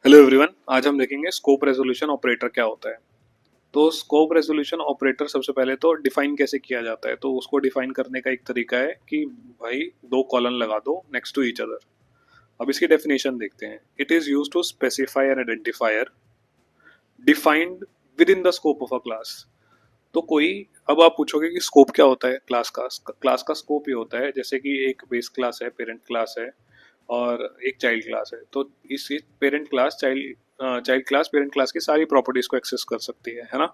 Hello everyone, आज हम देखेंगे स्कोप रेजोल्यूशन ऑपरेटर क्या होता है। तो स्कोप रेजोल्यूशन ऑपरेटर सबसे पहले तो डिफाइन कैसे किया जाता है, तो उसको डिफाइन करने का एक तरीका है कि भाई दो कॉलन लगा दो नेक्स्ट टू ईच अदर। अब इसकी डेफिनेशन देखते हैं। It is use to specify an identifier defined within the scope of a class. तो कोई, अब आप पूछोगे कि स्कोप क्या होता है क्लास का स्कोप ये होता है जैसे कि एक बेस क्लास है, पेरेंट क्लास है और एक चाइल्ड क्लास है। तो इस parent class child class parent class की सारी प्रॉपर्टीज को एक्सेस कर सकती है ना।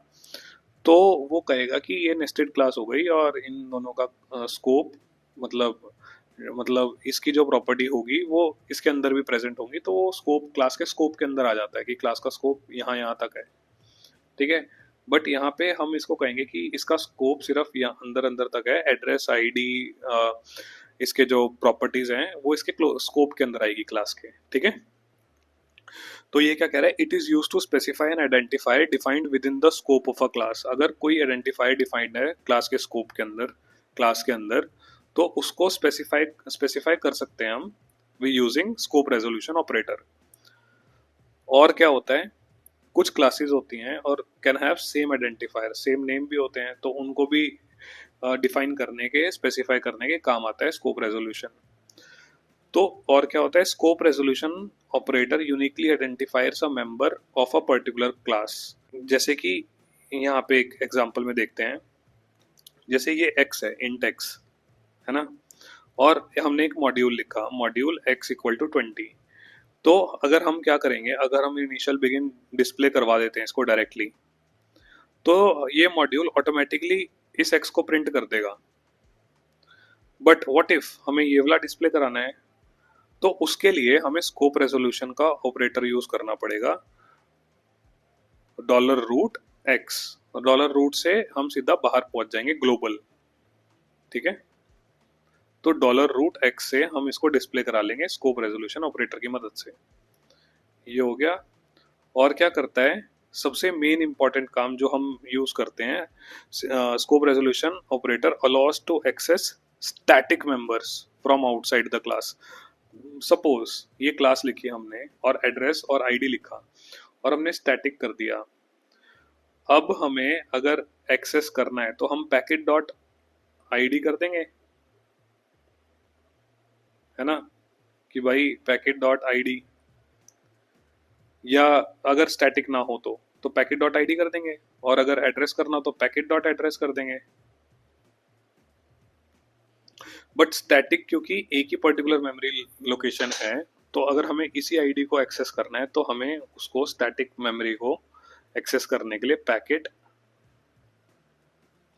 तो वो कहेगा कि ये नेस्टेड क्लास हो गई और इन दोनों का स्कोप मतलब इसकी जो प्रॉपर्टी होगी वो इसके अंदर भी प्रेजेंट होंगी, तो वो स्कोप क्लास के स्कोप के अंदर आ जाता है कि क्लास का स्कोप यहाँ यहाँ तक है। ठीक है। बट यहाँ पे हम इसको कहेंगे कि इसका स्कोप सिर्फ यहाँ अंदर अंदर तक है। एड्रेस आईडी इसके जो प्रॉपर्टीज हैं वो इसके स्कोप के अंदर आएगी क्लास के। ठीक है। तो ये क्या कह रहा है, it is use to specify an identifier defined within the scope of a class. अगर कोई आइडेंटिफायर डिफाइंड है क्लास के स्कोप के अंदर, क्लास के अंदर, तो उसको स्पेसिफाई स्पेसिफाई कर सकते हैं हम we using scope resolution operator. और क्या होता है, कुछ क्लासेस होती हैं और can have same identifier, same name भी होते हैं, तो उनको भी डिफाइन करने के, स्पेसिफाई करने के काम आता है स्कोप रेजोल्यूशन। तो और क्या होता है, scope resolution operator uniquely identifiers a member of a particular class. जैसे कि यहाँ पे एक एग्जांपल में देखते हैं। जैसे ये x है, इंट x है ना, और हमने एक मॉड्यूल लिखा, मॉड्यूल x इक्वल टू 20। तो अगर हम क्या करेंगे, अगर हम इनिशियल बिगिन डिस्प्ले करवा देते हैं इसको डायरेक्टली, तो ये मॉड्यूल ऑटोमेटिकली इस x को प्रिंट कर देगा। बट व्हाट इफ हमें ये वाला डिस्प्ले कराना है, तो उसके लिए हमें स्कोप रेजोल्यूशन का ऑपरेटर यूज करना पड़ेगा, $रूट x। $रूट से हम सीधा बाहर पहुंच जाएंगे ग्लोबल। ठीक है। तो $रूट x से हम इसको डिस्प्ले करा लेंगे स्कोप रेजोल्यूशन ऑपरेटर की मदद से। ये हो गया। और क्या करता है, सबसे मेन इंपॉर्टेंट काम जो हम यूज करते हैं, scope resolution operator allows to access static members from outside the class. Suppose ये क्लास लिखी हमने और एड्रेस और आईडी लिखा और हमने स्टैटिक कर दिया। अब हमें अगर एक्सेस करना है तो हम पैकेट डॉट आईडी कर देंगे, है ना, कि भाई पैकेट डॉट आईडी, या अगर स्टैटिक ना हो तो पैकेट डॉट आईडी कर देंगे, और अगर एड्रेस करना हो तो पैकेट डॉट एड्रेस कर देंगे। बट स्टैटिक क्योंकि एक ही पर्टिकुलर मेमोरी लोकेशन है, तो अगर हमें इसी आईडी को एक्सेस करना है तो हमें उसको स्टैटिक मेमोरी को एक्सेस करने के लिए पैकेट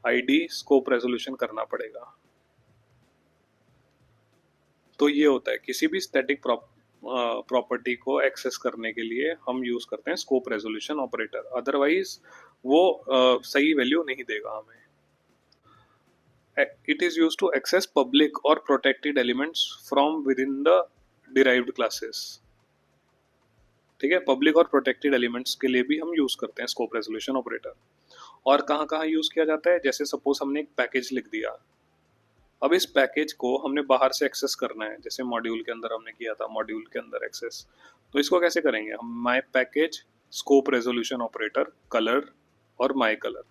आईडी स्कोप रेजोल्यूशन करना पड़ेगा। तो ये होता है, किसी भी स्टैटिक प्रॉपर्टी को एक्सेस करने के लिए हम यूज करते हैं स्कोप रेजोल्यूशन ऑपरेटर, अदरवाइज वो सही वैल्यू नहीं देगा हमें। It is used to access public or protected elements from within the derived classes। ठीक है, पब्लिक और प्रोटेक्टेड एलिमेंट्स के लिए भी हम यूज करते हैं स्कोप रेजोल्यूशन ऑपरेटर। और कहाँ कहाँ यूज किया जाता है, जैसे सपोज हमने एक पैकेज लिख दिया, अब इस पैकेज को हमने बाहर से एक्सेस करना है, जैसे मॉड्यूल के अंदर हमने किया था, मॉड्यूल के अंदर एक्सेस। तो इसको कैसे करेंगे हम, my package scope resolution operator colour और माई कलर।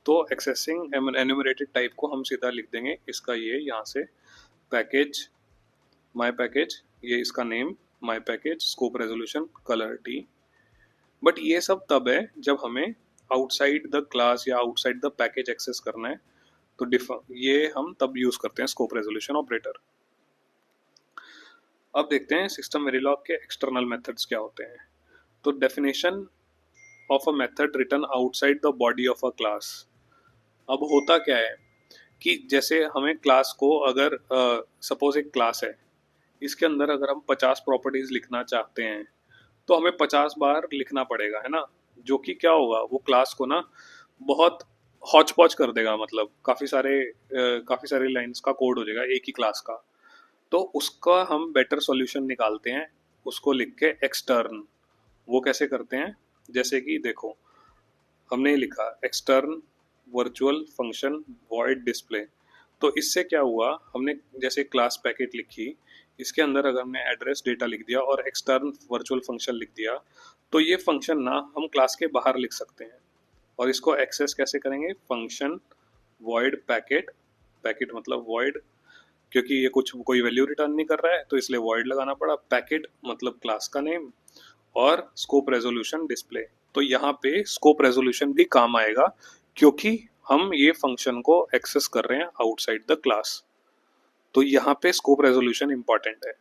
तो एक्सेसिंग एन्यूमरेटेड टाइप को हम सीधा लिख देंगे इसका, ये यहाँ से पैकेज माई पैकेज, ये इसका name my package scope resolution colour T. But ये सब तब है जब हमें आउटसाइड द क्लास या आउटसाइड द पैकेज एक्सेस करना है, तो ये हम तब यूज करते हैं स्कोप रेजोल्यूशन ऑपरेटर। अब देखते हैं सिस्टम वेरिलॉग के एक्सटर्नल मेथड्स क्या होते हैं। तो definition of a method written outside the body of a class. अब होता क्या है कि जैसे हमें क्लास को, अगर सपोज एक क्लास है, इसके अंदर अगर हम 50 प्रॉपर्टीज लिखना चाहते हैं तो हमें 50 बार लिखना पड़ेगा, है ना। जो कि क्या होगा, वो क्लास को ना बहुत हौच पौच कर देगा, मतलब काफी सारे लाइंस का कोड हो जाएगा एक ही क्लास का। तो उसका हम बेटर सॉल्यूशन निकालते हैं, उसको लिख के एक्सटर्न। वो कैसे करते हैं, जैसे कि देखो हमने लिखा extern virtual function void display. तो इससे क्या हुआ, हमने जैसे क्लास पैकेट लिखी, इसके अंदर अगर हमने एड्रेस डेटा लिख दिया और एक्सटर्न वर्चुअल फंक्शन लिख दिया, तो ये फंक्शन ना हम क्लास के बाहर लिख सकते हैं। और इसको एक्सेस कैसे करेंगे, फंक्शन वॉइड पैकेट, पैकेट मतलब वॉइड, क्योंकि ये कुछ कोई वैल्यू रिटर्न नहीं कर रहा है तो इसलिए वॉइड लगाना पड़ा, पैकेट मतलब क्लास का नेम, और स्कोप रेजोल्यूशन डिस्प्ले। तो यहाँ पे स्कोप रेजोल्यूशन भी काम आएगा क्योंकि हम ये फंक्शन को एक्सेस कर रहे हैं आउटसाइड द क्लास, तो यहाँ पे स्कोप रेजोल्यूशन इंपॉर्टेंट है।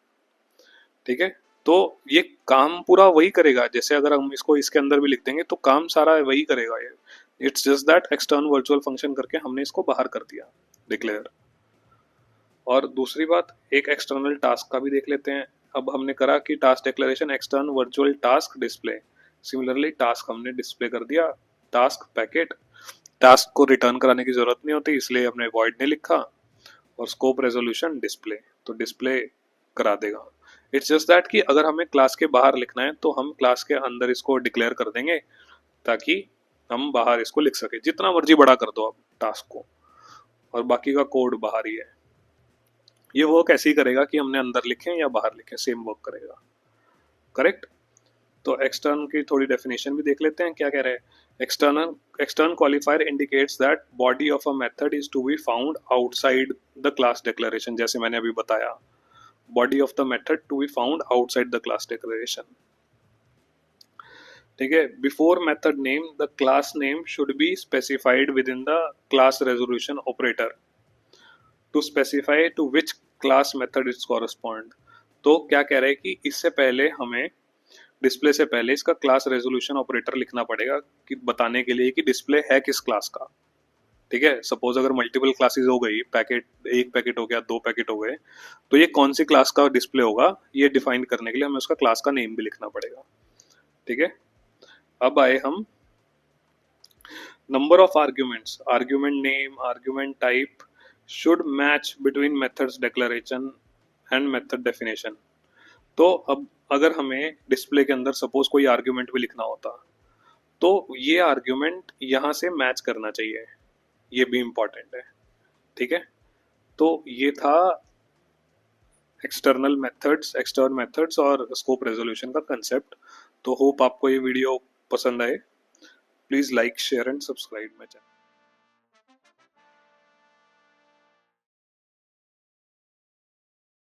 ठीक है, तो ये काम पूरा वही करेगा, जैसे अगर हम इसको इसके अंदर भी लिख देंगे तो काम सारा वही करेगा ये। It's just that extern virtual function करके हमने इसको बाहर कर दिया डिक्लेयर। और दूसरी बात, एक एक्सटर्नल टास्क का भी देख लेते हैं। अब हमने करा कि task declaration extern virtual task display, similarly task हमने डिस्प्ले कर दिया, टास्क पैकेट, टास्क को रिटर्न कराने की जरूरत नहीं होती इसलिए हमने वॉइड नहीं लिखा, और स्कोप रेजोल्यूशन डिस्प्ले, तो डिस्प्ले करा देगा। इट्स जस्ट दैट कि अगर हमें क्लास के बाहर लिखना है तो हम क्लास के अंदर इसको डिक्लेयर कर देंगे ताकि हम बाहर इसको लिख सके। जितना मर्जी बड़ा कर दो आप टास्क को, और बाकी का कोड बाहर ही है। ये वर्क ऐसे ही करेगा कि हमने अंदर लिखे या बाहर लिखे, सेम वर्क करेगा। करेक्ट। तो एक्सटर्न की थोड़ी डेफिनेशन भी देख लेते हैं क्या कह रहे हैं। Extern qualifier indicates that body of a method is to be found outside the class declaration, जैसे मैंने अभी बताया, body of the method to be found outside the class declaration. ठीक है, before method name the class name should be specified within the class resolution operator to specify to which class method is correspond. तो क्या कह रहे हैं कि इससे पहले हमें डिस्प्ले से पहले इसका क्लास रेजोल्यूशन ऑपरेटर लिखना पड़ेगा कि बताने के लिए कि डिस्प्ले है किस क्लास का। ठीक है, सपोज अगर मल्टीपल क्लासेस हो गई, पैकेट, एक पैकेट हो गया, दो पैकेट हो गए, तो ये कौन सी क्लास का डिस्प्ले होगा ये डिफाइन करने के लिए हमें उसका क्लास का नेम भी लिखना पड़ेगा। ठीक है, अब आए हम number of arguments, argument name, argument type should match between methods declaration and method definition. तो अब अगर हमें डिस्प्ले के अंदर सपोज कोई आर्ग्यूमेंट भी लिखना होता तो ये आर्ग्यूमेंट यहाँ से मैच करना चाहिए, ये भी इंपॉर्टेंट है। ठीक है, तो ये था एक्सटर्नल मेथड्स, एक्सटर्न मेथड्स और स्कोप रेजोल्यूशन का कंसेप्ट। तो होप आपको ये वीडियो पसंद आए। Please like, share and subscribe my channel.